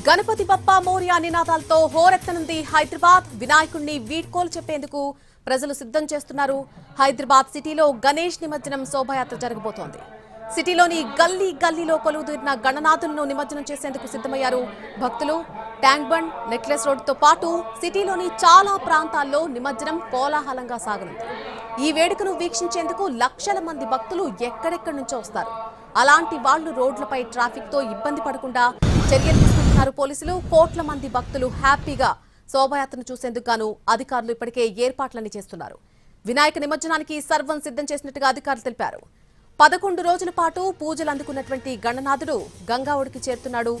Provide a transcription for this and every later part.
గణపతి బప్పా మోరియా నినాదాలతో హోరెత్తనుంది హైదరాబాద్. వినాయకుడిని వీడ్కోలు చెప్పేందుకు ప్రజలు సిద్ధం చేస్తున్నారు. హైదరాబాద్ సిటీలో గణేష్ నిమజ్జనం శోభాయాత్ర జరగబోతోంది. సిటీలోని గల్లీ గల్లీలో కొలువుదీరిన గణనాథులను నిమజ్జనం చేసేందుకు సిద్ధమయ్యారు భక్తులు. ట్యాంక్ బండ్, నెక్లెస్ రోడ్డుతో పాటు సిటీలోని చాలా ప్రాంతాల్లో నిమజ్జనం కోలాహలంగా సాగనుంది. ఈ వేడుకను వీక్షించేందుకు లక్షల మంది భక్తులు ఎక్కడెక్కడి నుంచో వస్తారు. అలాంటి వాళ్లు రోడ్లపై ట్రాఫిక్ తో ఇబ్బంది పడకుండా చర్యలు తీసుకుంటున్నారు పోలీసులు. కోట్ల మంది భక్తులు హ్యాపీగా శోభాయాత్రను చూసేందుకు గాను అధికారులు ఇప్పటికే ఏర్పాట్లన్నీ చేస్తున్నారు. వినాయక నిమజ్జనానికి సర్వం సిద్ధం చేసినట్టుగా అధికారులు తెలిపారు. 11 రోజుల పాటు పూజలు అందుకున్నటువంటి గణనాథుడు గంగా ఒడికి చేరుతున్నాడు.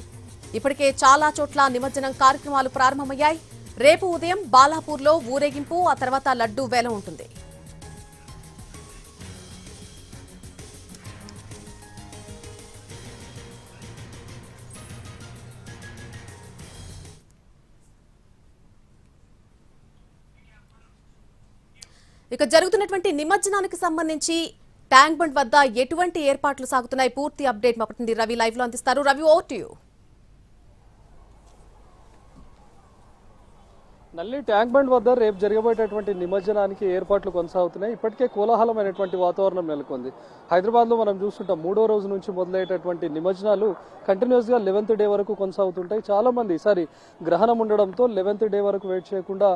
ఇప్పటికే చాలా చోట్ల నిమజ్జనం కార్యక్రమాలు ప్రారంభమయ్యాయి. రేపు ఉదయం బాలాపూర్లో ఊరేగింపు, ఆ తర్వాత లడ్డూ వేలం ఉంటుంది. ఇక జరుగుతున్నటువంటి నిమజ్జనానికి సంబంధించి ట్యాంక్ బండ్ వద్ద ఎటువంటి ఏర్పాట్లు సాగుతున్నాయి? పూర్తి అప్డేట్ మా ప్రతినిధి రవి లైవ్ లో అందిస్తారు. Ravi, over to you. నల్లి ట్యాంక్ బండ్ వద్ద రేపు జరగబోయేటటువంటి నిమజ్జనానికి ఏర్పాట్లు కొనసాగుతున్నాయి. ఇప్పటికే కోలాహలమైనటువంటి వాతావరణం నెలకొంది. హైదరాబాద్లో మనం చూస్తుంటాం, 3వ రోజు నుంచి మొదలయ్యేటటువంటి నిమజ్జనాలు కంటిన్యూస్గా 11th డే వరకు కొనసాగుతుంటాయి. చాలా మంది ఈసారి గ్రహణం ఉండడంతో 11th డే వరకు వెయిట్ చేయకుండా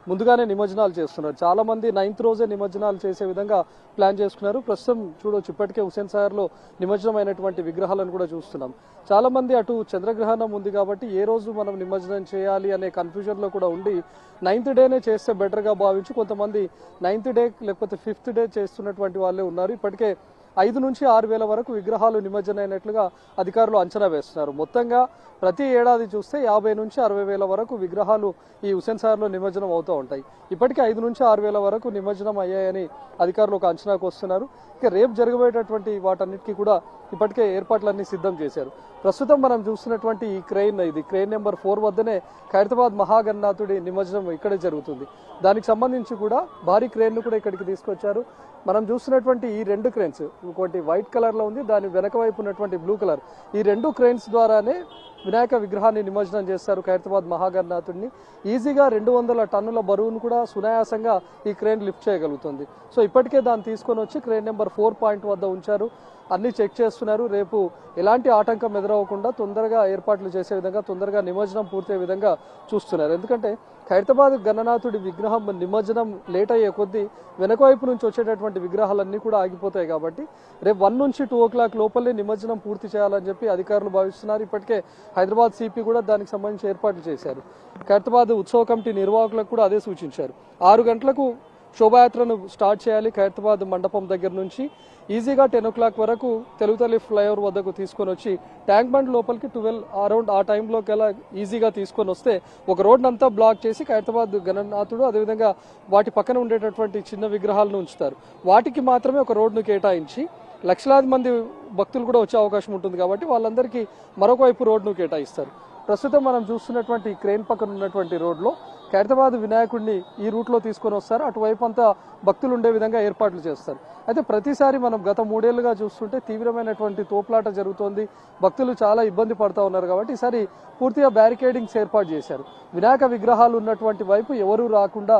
ముందుగానే నిమజ్జనాలు చేస్తున్నారు. చాలా మంది 9th రోజే నిమజ్జనాలు చేసే విధంగా ప్లాన్ చేసుకున్నారు. ప్రస్తుతం చూడొచ్చు, ఇప్పటికే హుస్సేన్ సాగర్ లో నిమజ్జనం అయినటువంటి విగ్రహాలను కూడా చూస్తున్నాం. చాలా మంది అటు చంద్రగ్రహణం ఉంది కాబట్టి ఏ రోజు మనం నిమజ్జనం చేయాలి అనే కన్ఫ్యూజన్ లో కూడా ఉండి 9th డేనే చేస్తే బెటర్ గా భావించి కొంతమంది 9th డే లేకపోతే 5th డే చేస్తున్నటువంటి వాళ్ళే ఉన్నారు. ఇప్పటికే 5 నుంచి 6 వేల వరకు విగ్రహాలు నిమజ్జనం అయినట్లుగా అధికారులు అంచనా వేస్తున్నారు. మొత్తంగా ప్రతి ఏడాది చూస్తే 50 నుంచి 60 వేల వరకు విగ్రహాలు ఈ హుస్సేన్ సాగర్ లో నిమజ్జనం అవుతూ ఉంటాయి. ఇప్పటికే 5 నుంచి 6 వేల వరకు నిమజ్జనం అయ్యాయని అధికారులు ఒక అంచనాకు వస్తున్నారు. ఇక రేపు జరగబోయేటటువంటి వాటన్నిటికీ కూడా ఇప్పటికే ఏర్పాట్లన్నీ సిద్ధం చేశారు. ప్రస్తుతం మనం చూస్తున్నటువంటి ఈ క్రెయిన్, ఇది క్రెయిన్ నెంబర్ 4 వద్దనే ఖైరతాబాద్ మహాగణనాథుడి నిమజ్జనం ఇక్కడే జరుగుతుంది. దానికి సంబంధించి కూడా భారీ క్రెయిన్ ను కూడా ఇక్కడికి తీసుకొచ్చారు. మనం చూస్తున్నటువంటి ఈ 2 క్రెయిన్స్, ఇంకోటి వైట్ కలర్ లో ఉంది, దాని వెనక వైపు ఉన్నటువంటి బ్లూ కలర్, ఈ 2 క్రెయిన్స్ ద్వారానే వినాయక విగ్రహాన్ని నిమజ్జనం చేస్తారు. ఖైరతాబాద్ మహాగణనాథుడిని ఈజీగా 200 టన్నుల బరువును కూడా సునాయాసంగా ఈ క్రెయిన్ లిఫ్ట్ చేయగలుగుతుంది. సో ఇప్పటికే దాన్ని తీసుకొని వచ్చి క్రెయిన్ నెంబర్ 4 పాయింట్ వద్ద ఉంచారు. అన్ని చెక్ చేస్తున్నారు. రేపు ఎలాంటి ఆటంకం ఎదురవ్వకుండా తొందరగా ఏర్పాట్లు చేసే విధంగా, తొందరగా నిమజ్జనం పూర్తయ్యే విధంగా చూస్తున్నారు. ఎందుకంటే ఖైరతాబాద్ గణనాథుడి విగ్రహం నిమజ్జనం లేట్ అయ్యే కొద్దీ వెనక వైపు నుంచి వచ్చేటటువంటి విగ్రహాలన్నీ కూడా ఆగిపోతాయి. కాబట్టి రేపు 1 నుంచి 2 o'clock లోపలే నిమజ్జనం పూర్తి చేయాలని చెప్పి అధికారులు భావిస్తున్నారు. ఇప్పటికే హైదరాబాద్ సిపి కూడా దానికి సంబంధించి ఏర్పాట్లు చేశారు. ఖైరతాబాద్ ఉత్సవ కమిటీ నిర్వాహకులకు కూడా అదే సూచించారు. 6 గంటలకు శోభాయాత్రను స్టార్ట్ చేయాలి. ఖైరతాబాద్ మండపం దగ్గర నుంచి ఈజీగా 10 o'clock వరకు తెలుగుతల్లి ఫ్లైఓవర్ వద్దకు తీసుకొని వచ్చి ట్యాంక్ బండ్ లోపలికి 12 అరౌండ్ ఆ టైంలోకి ఎలా ఈజీగా తీసుకొని వస్తే ఒక రోడ్డు అంతా బ్లాక్ చేసి ఖైరతాబాద్ గణనాథుడు, అదేవిధంగా వాటి పక్కన ఉండేటటువంటి చిన్న విగ్రహాలను ఉంచుతారు. వాటికి మాత్రమే ఒక రోడ్డును కేటాయించి లక్షలాది మంది భక్తులు కూడా వచ్చే అవకాశం ఉంటుంది కాబట్టి వాళ్ళందరికీ మరొక వైపు రోడ్డును కేటాయిస్తారు. ప్రస్తుతం మనం చూస్తున్నటువంటి క్రెయిన్ పక్కన ఉన్నటువంటి రోడ్లో ఖైరతాబాద్ వినాయకుడిని ఈ రూట్లో తీసుకొని వస్తారు. అటువైపు అంతా భక్తులు ఉండే విధంగా ఏర్పాట్లు చేస్తారు. అయితే ప్రతిసారి మనం గత 3 ఏళ్లుగా చూస్తుంటే తీవ్రమైనటువంటి తోపులాట జరుగుతోంది. భక్తులు చాలా ఇబ్బంది పడుతూ ఉన్నారు కాబట్టి ఈసారి పూర్తిగా బ్యారికేడింగ్స్ ఏర్పాటు చేశారు. వినాయక విగ్రహాలు ఉన్నటువంటి వైపు ఎవరూ రాకుండా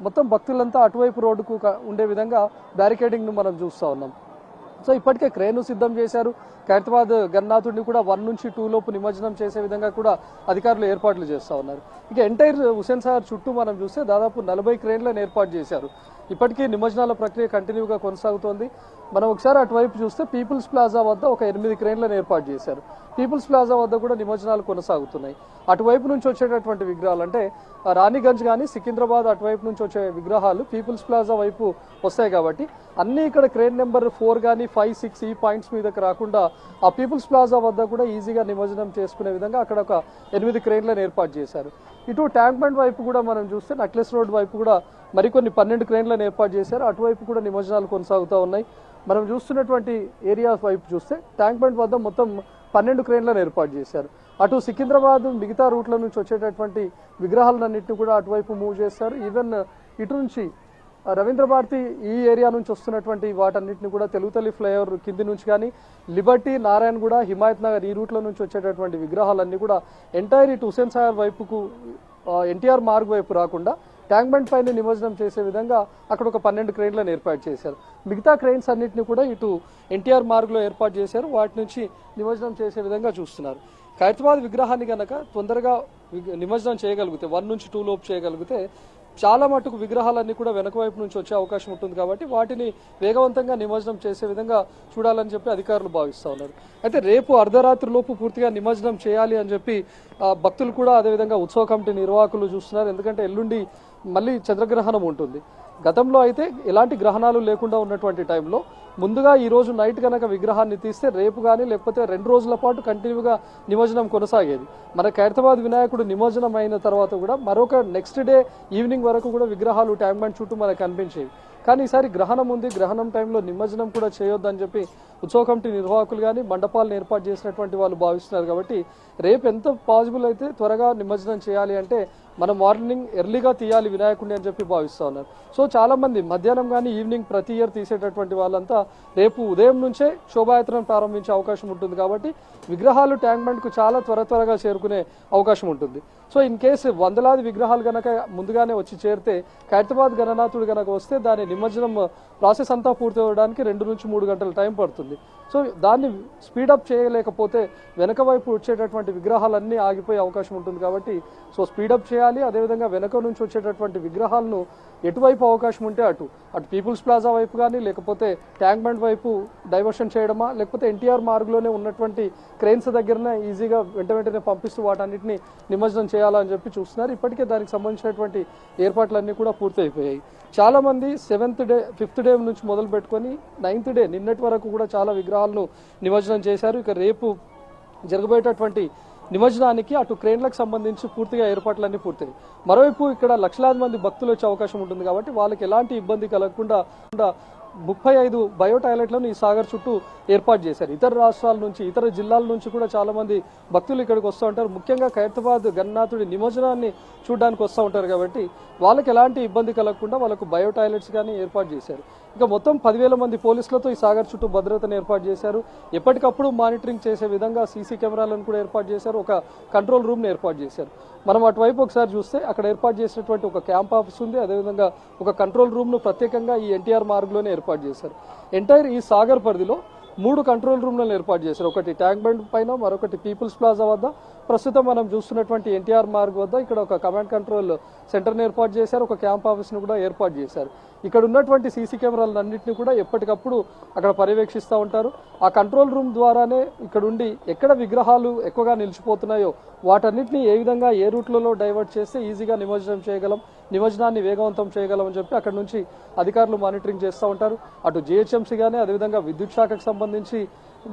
మొత్తం భక్తులంతా అటువైపు రోడ్డుకు ఉండే విధంగా బ్యారికేడింగ్ ను మనం చూస్తూ ఉన్నాం. సో ఇప్పటికే క్రేను సిద్ధం చేశారు. ఖైరతాబాద్ గణనాథుడిని కూడా 1 నుంచి 2 లోపు నిమజ్జనం చేసే విధంగా కూడా అధికారులు ఏర్పాట్లు చేస్తూ ఉన్నారు. ఇక ఎంటైర్ హుస్సేన్ సాగర్ చుట్టూ మనం చూస్తే దాదాపు 40 క్రేన్లను ఏర్పాటు చేశారు. ఇప్పటికీ నిమజ్జనాల ప్రక్రియ కంటిన్యూగా కొనసాగుతోంది. మనం ఒకసారి అటువైపు చూస్తే పీపుల్స్ ప్లాజా వద్ద ఒక 8 క్రేన్లను ఏర్పాటు చేశారు. పీపుల్స్ ప్లాజా వద్ద కూడా నిమజ్జనాలు కొనసాగుతున్నాయి. అటువైపు నుంచి వచ్చేటటువంటి విగ్రహాలు అంటే రాణిగంజ్ కానీ సికింద్రాబాద్ అటువైపు నుంచి వచ్చే విగ్రహాలు పీపుల్స్ ప్లాజా వైపు వస్తాయి కాబట్టి అన్ని ఇక్కడ క్రేన్ నెంబర్ 4 కానీ 5, 6 ఈ పాయింట్స్ మీదకి రాకుండా ఆ పీపుల్స్ ప్లాజా వద్ద కూడా ఈజీగా నిమజ్జనం చేసుకునే విధంగా అక్కడ ఒక 8 క్రేన్లను ఏర్పాటు చేశారు. ఇటు ట్యాంక్ బండ్ వైపు కూడా మనం చూస్తే నెక్లెస్ రోడ్ వైపు కూడా మరికొన్ని 12 క్రేన్లను ఏర్పాటు చేశారు. అటువైపు కూడా నిమజ్జనాలు కొనసాగుతూ ఉన్నాయి. మనం చూస్తున్నటువంటి ఏరియా వైపు చూస్తే ట్యాంక్ బండ్ వద్ద మొత్తం 12 క్రేన్లను ఏర్పాటు చేశారు. అటు సికింద్రాబాద్ మిగతా రూట్ల నుంచి వచ్చేటటువంటి విగ్రహాలన్నింటినీ కూడా అటువైపు మూవ్ చేస్తారు. ఈవెన్ ఇటు నుంచి రవీంద్ర భారతి ఈ ఏరియా నుంచి వస్తున్నటువంటి వాటన్నిటిని కూడా తెలుగుతల్లి ఫ్లైఓవర్ కింది నుంచి కానీ లిబర్టీ, నారాయణగూడ, హిమాయత్ నగర్ ఈ రూట్లో నుంచి వచ్చేటటువంటి విగ్రహాలన్నీ కూడా ఎంటైర్ ఇటు హుస్సేన్ సాగర్ వైపుకు ఎన్టీఆర్ మార్గ్ వైపు రాకుండా ట్యాంక్ బండ్ పైన నిమజ్జనం చేసే విధంగా అక్కడ ఒక 12 క్రెయిన్లను ఏర్పాటు చేశారు. మిగతా క్రెయిన్స్ అన్నింటినీ కూడా ఇటు ఎన్టీఆర్ మార్గ్లో ఏర్పాటు చేశారు. వాటి నుంచి నిమజ్జనం చేసే విధంగా చూస్తున్నారు. ఖైరతాబాద్ విగ్రహాన్ని కనుక తొందరగా నిమజ్జనం చేయగలిగితే 1 నుంచి 2 లోపు చేయగలిగితే చాలా మటుకు విగ్రహాలన్నీ కూడా వెనక వైపు నుంచి వచ్చే అవకాశం ఉంటుంది. కాబట్టి వాటిని వేగవంతంగా నిమజ్జనం చేసే విధంగా చూడాలని చెప్పి అధికారులు భావిస్తూ ఉన్నారు. అయితే రేపు అర్ధరాత్రి లోపు పూర్తిగా నిమజ్జనం చేయాలి అని చెప్పి భక్తులు కూడా అదేవిధంగా ఉత్సవ కమిటీ నిర్వాహకులు చూస్తున్నారు. ఎందుకంటే ఎల్లుండి మళ్ళీ చంద్రగ్రహణం ఉంటుంది. గతంలో అయితే ఎలాంటి గ్రహణాలు లేకుండా ఉన్నటువంటి టైంలో ముందుగా ఈ రోజు నైట్ కనుక విగ్రహాన్ని తీస్తే రేపు కానీ లేకపోతే 2 రోజుల పాటు కంటిన్యూగా నిమజ్జనం కొనసాగేది. మన ఖైరతాబాద్ వినాయకుడు నిమజ్జనం అయిన తర్వాత కూడా మరొక నెక్స్ట్ డే ఈవినింగ్ వరకు కూడా విగ్రహాలు ట్యాంక్ బండ్ చుట్టూ మనకు కనిపించేవి. కానీ ఈసారి గ్రహణం ఉంది, గ్రహణం టైంలో నిమజ్జనం కూడా చేయొద్దని చెప్పి ఉత్సవ కమిటీ నిర్వాహకులు కానీ మండపాలను ఏర్పాటు చేసినటువంటి వాళ్ళు భావిస్తున్నారు. కాబట్టి రేపు ఎంత పాసిబుల్ అయితే త్వరగా నిమజ్జనం చేయాలి అంటే మనం మార్నింగ్ ఎర్లీగా తీయాలి వినాయకుడిని అని చెప్పి భావిస్తూ ఉన్నారు. సో చాలామంది మధ్యాహ్నం కానీ ఈవినింగ్ ప్రతి ఇయర్ తీసేటటువంటి వాళ్ళంతా రేపు ఉదయం నుంచే శోభాయాత్రను ప్రారంభించే అవకాశం ఉంటుంది. కాబట్టి విగ్రహాలు ట్యాంక్ బండ్కు చాలా త్వరగా చేరుకునే అవకాశం ఉంటుంది. సో ఇన్ కేసు వందలాది విగ్రహాలు కనుక ముందుగానే వచ్చి చేరితే ఖైరతాబాద్ గణనాథుడు కనుక వస్తే దాని నిమజ్జనం ప్రాసెస్ అంతా పూర్తి అవ్వడానికి 2 నుంచి 3 గంటల టైం పడుతుంది. సో దాన్ని స్పీడప్ చేయలేకపోతే వెనక వైపు వచ్చేటటువంటి విగ్రహాలన్నీ ఆగిపోయే అవకాశం ఉంటుంది. కాబట్టి సో స్పీడప్ చేయాలి. అదేవిధంగా వెనక నుంచి వచ్చేటటువంటి విగ్రహాలను ఎటువైపు అవకాశం ఉంటే అటు పీపుల్స్ ప్లాజా వైపు కానీ లేకపోతే ట్యాంక్ బండ్ వైపు డైవర్షన్ చేయడమా లేకపోతే ఎన్టీఆర్ మార్గ్లోనే ఉన్నటువంటి క్రెయిన్స్ దగ్గరనే ఈజీగా వెంటనే పంపిస్తూ వాటన్నిటిని నిమజ్జనం చేయాలని చెప్పి చూస్తున్నారు. ఇప్పటికే దానికి సంబంధించినటువంటి ఏర్పాట్లన్నీ కూడా పూర్తి అయిపోయాయి. చాలా మంది 7th డే 5th డే నుంచి మొదలు పెట్టుకొని 9th డే నిన్నటి వరకు కూడా చాలా విగ్రహాలను నిమజ్జనం చేశారు. ఇక రేపు జరగబోయేటటువంటి నిమజ్జనానికి అటు క్రెయిన్లకు సంబంధించి పూర్తిగా ఏర్పాట్లన్నీ పూర్తయి. మరోవైపు ఇక్కడ లక్షలాది మంది భక్తులు వచ్చే అవకాశం ఉంటుంది. కాబట్టి వాళ్ళకి ఎలాంటి ఇబ్బంది కలగకుండా 35 బయో టాయిలెట్లను ఈ సాగర్ చుట్టూ ఏర్పాటు చేశారు. ఇతర రాష్ట్రాల నుంచి ఇతర జిల్లాల నుంచి కూడా చాలా మంది భక్తులు ఇక్కడికి వస్తూ ఉంటారు. ముఖ్యంగా ఖైరతాబాద్ గణనాథుడి నిమజ్జనాన్ని చూడడానికి వస్తూ ఉంటారు. కాబట్టి వాళ్ళకి ఎలాంటి ఇబ్బంది కలగకుండా వాళ్ళకు బయో టాయిలెట్స్ కానీ ఏర్పాటు చేశారు. ఇక మొత్తం 10,000 మంది పోలీసులతో ఈ సాగర్ చుట్టూ భద్రతను ఏర్పాటు చేశారు. ఎప్పటికప్పుడు మానిటరింగ్ చేసే విధంగా సీసీ కెమెరాలను కూడా ఏర్పాటు చేశారు. ఒక కంట్రోల్ రూమ్ని ఏర్పాటు చేశారు. మనం అటువైపు ఒకసారి చూస్తే అక్కడ ఏర్పాటు చేసినటువంటి ఒక క్యాంప్ ఆఫీస్ ఉంది. అదేవిధంగా ఒక కంట్రోల్ రూమ్ను ప్రత్యేకంగా ఈ ఎన్టీఆర్ మార్గ్లోనే ఏర్పాటు చేశారు. ఎంటైర్ ఈ సాగర్ పరిధిలో 3 కంట్రోల్ రూమ్లను ఏర్పాటు చేశారు. ఒకటి ట్యాంక్ బండ్ పైన, మరొకటి పీపుల్స్ ప్లాజా వద్ద, ప్రస్తుతం మనం చూస్తున్నటువంటి ఎన్టీఆర్ మార్గ్ వద్ద ఇక్కడ ఒక కమాండ్ కంట్రోల్ సెంటర్ని ఏర్పాటు చేశారు. ఒక క్యాంప్ ఆఫీస్ను కూడా ఏర్పాటు చేశారు. ఇక్కడ ఉన్నటువంటి సీసీ కెమెరాలన్నింటినీ కూడా ఎప్పటికప్పుడు అక్కడ పర్యవేక్షిస్తూ ఉంటారు. ఆ కంట్రోల్ రూమ్ ద్వారానే ఇక్కడ ఉండి ఎక్కడ విగ్రహాలు ఎక్కువగా నిలిచిపోతున్నాయో వాటన్నిటిని ఏ విధంగా ఏ రూట్లలో డైవర్ట్ చేస్తే ఈజీగా నిమజ్జనం చేయగలం, నిమజ్జనాన్ని వేగవంతం చేయగలం అని చెప్పి అక్కడ నుంచి అధికారులు మానిటరింగ్ చేస్తూ ఉంటారు. అటు జిహెచ్ఎంసీ కానీ అదేవిధంగా విద్యుత్ శాఖకు సంబంధించి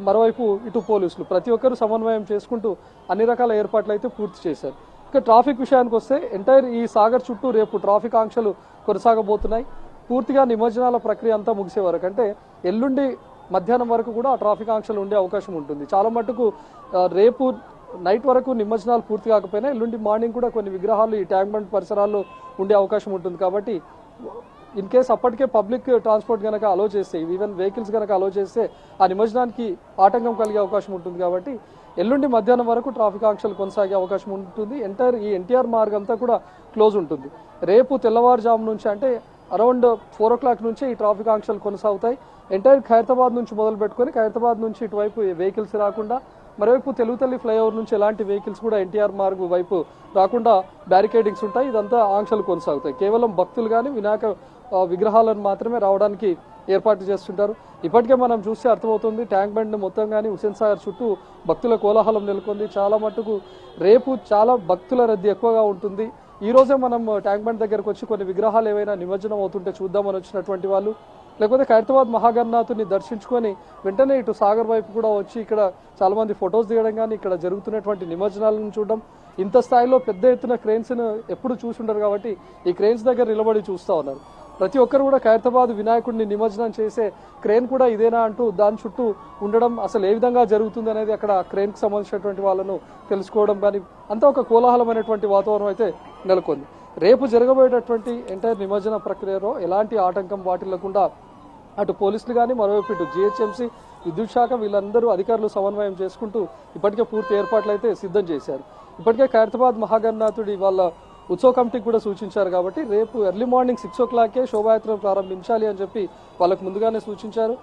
మరోవైపు ఇటు పోలీసులు ప్రతి ఒక్కరూ సమన్వయం చేసుకుంటూ అన్ని రకాల ఏర్పాట్లు అయితే పూర్తి చేశారు. ఇక ట్రాఫిక్ విషయానికి వస్తే ఎంటైర్ ఈ సాగర్ చుట్టూ రేపు ట్రాఫిక్ ఆంక్షలు కొనసాగబోతున్నాయి. పూర్తిగా నిమజ్జనాల ప్రక్రియ అంతా ముగిసే వరకు అంటే ఎల్లుండి మధ్యాహ్నం వరకు కూడా ఆ ట్రాఫిక్ ఆంక్షలు ఉండే అవకాశం ఉంటుంది. చాలా మటుకు రేపు నైట్ వరకు నిమజ్జనాలు పూర్తి కాకపోయినా ఎల్లుండి మార్నింగ్ కూడా కొన్ని విగ్రహాలు ఈ ట్యాంక్ బండ్ పరిసరాల్లో ఉండే అవకాశం ఉంటుంది. కాబట్టి ఇన్ కేస్ అప్పటికే పబ్లిక్ ట్రాన్స్పోర్ట్ కనుక అలో చేస్తే, ఈవెన్ వెహికల్స్ కనుక అలో చేస్తే ఆ నిమజ్జనానికి ఆటంకం కలిగే అవకాశం ఉంటుంది. కాబట్టి ఎల్లుండి మధ్యాహ్నం వరకు ట్రాఫిక్ ఆంక్షలు కొనసాగే అవకాశం ఉంటుంది. ఈ ఎన్టీఆర్ మార్గ్ అంతా కూడా క్లోజ్ ఉంటుంది. రేపు తెల్లవారుజాము నుంచి అంటే అరౌండ్ 4 o'clock నుంచి ఈ ట్రాఫిక్ ఆంక్షలు కొనసాగుతాయి. ఎంటైర్ ఖైరతాబాద్ నుంచి మొదలు పెట్టుకొని ఖైరతాబాద్ నుంచి ఇటువైపు వెహికల్స్ రాకుండా, మరోవైపు తెలుగుతల్లి ఫ్లైఓవర్ నుంచి ఎలాంటి వెహికల్స్ కూడా ఎన్టీఆర్ మార్గ్ వైపు రాకుండా బ్యారికేడింగ్స్ ఉంటాయి. ఇదంతా ఆంక్షలు కొనసాగుతాయి. కేవలం భక్తులు కానీ వినాయక విగ్రహాలను మాత్రమే రావడానికి ఏర్పాటు చేస్తుంటారు. ఇప్పటికే మనం చూస్తే అర్థమవుతుంది ట్యాంక్ బండ్ మొత్తం కానీ హుస్సేన్ సాగర్ చుట్టూ భక్తుల కోలాహలం నెలకొంది. చాలా మట్టుకు రేపు చాలా భక్తుల రద్దీ ఎక్కువగా ఉంటుంది. ఈ రోజే మనం ట్యాంక్ బండ్ దగ్గరకు వచ్చి కొన్ని విగ్రహాలు ఏవైనా నిమజ్జనం అవుతుంటే చూద్దామని వచ్చినటువంటి వాళ్ళు, లేకపోతే ఖైరతాబాద్ మహాగణనాథుని దర్శించుకొని వెంటనే ఇటు సాగర్ వైపు కూడా వచ్చి ఇక్కడ చాలా మంది ఫొటోస్ దిగడం కానీ ఇక్కడ జరుగుతున్నటువంటి నిమజ్జనాలను చూడడం, ఇంత స్థాయిలో పెద్ద ఎత్తున క్రెయిన్స్ను ఎప్పుడు చూసుంటారు. కాబట్టి ఈ క్రెయిన్స్ దగ్గర నిలబడి చూస్తూ ఉన్నారు. ప్రతి ఒక్కరు కూడా ఖైరతాబాద్ వినాయకుడిని నిమజ్జనం చేసే క్రెయిన్ కూడా ఇదేనా అంటూ దాని చుట్టూ ఉండడం, అసలు ఏ విధంగా జరుగుతుంది అనేది అక్కడ క్రెయిన్కి సంబంధించినటువంటి వాళ్ళను తెలుసుకోవడం కానీ అంతా ఒక కోలాహలమైనటువంటి వాతావరణం అయితే నెలకొంది. రేపు జరగబోయేటటువంటి ఎంటైర్ నిమజ్జన ప్రక్రియలో ఎలాంటి ఆటంకం వాటిల్లకుండా అటు పోలీసులు కానీ మరోవైపు ఇటు జిహెచ్ఎంసీ విద్యుత్ శాఖ వీళ్ళందరూ అధికారులు సమన్వయం చేసుకుంటూ ఇప్పటికే పూర్తి ఏర్పాట్లు అయితే సిద్ధం చేశారు. ఇప్పటికే ఖైరతాబాద్ మహాగణనాథుడి వాళ్ళ ఉత్సవ కమిటీకి కూడా సూచించారు కాబట్టి రేపు ఎర్లీ మార్నింగ్ 6 o'clockకే శోభాయాత్రను ప్రారంభించాలి అని చెప్పి వాళ్ళకు ముందుగానే సూచించారు.